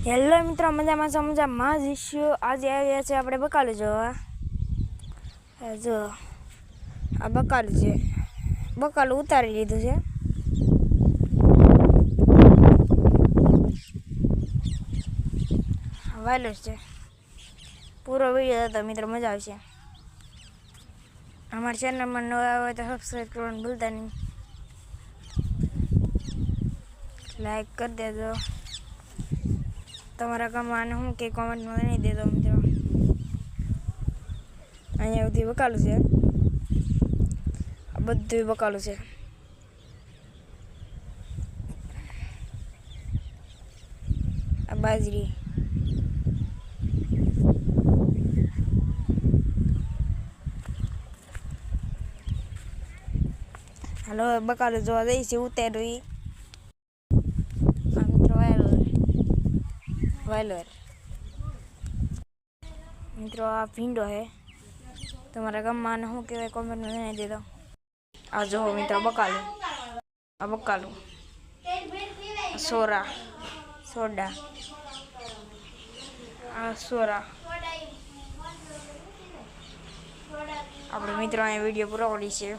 Hello મિત્રો, મજામાં છો? મજામાં જ ઇસ્યુ. આજે આવ્યા છે આપણે બકાલું જોવા. જો આ બકાલું છે, બકાલું ઉતારી લીધું છે. વાયલો છે. પૂરો વિડીયો હતો મિત્રો, મજા આવશે. અમારી ચેનલમાં નવા આવે તો સબસ્ક્રાઈબ કરવાનું ભૂલતા નહીં. લાઈક કરી દેજો. તમારા ગામમાં શું કે કોમેન્ટમાં નહીં દેજો મિત્રો. અહીંયા સુધી બકાલું છે, આ બધું બકાલું છે. આ બાજરી, હાલો બકાલું જોવા જઈશ ઉતાર્યું. આ મિત્રો વાયલર મિત્રો, આ ભીંડો છે. તમારા ગામમાં શું કહેવાય કોમેન્ટમાં જણાવી દેજો. આ જોવો મિત્રો બકાલું, આ બકાલું, સોરા સોડા, આ સોરા. આપણે મિત્રો અહીંયા વિડીયો પૂરો કરી છે.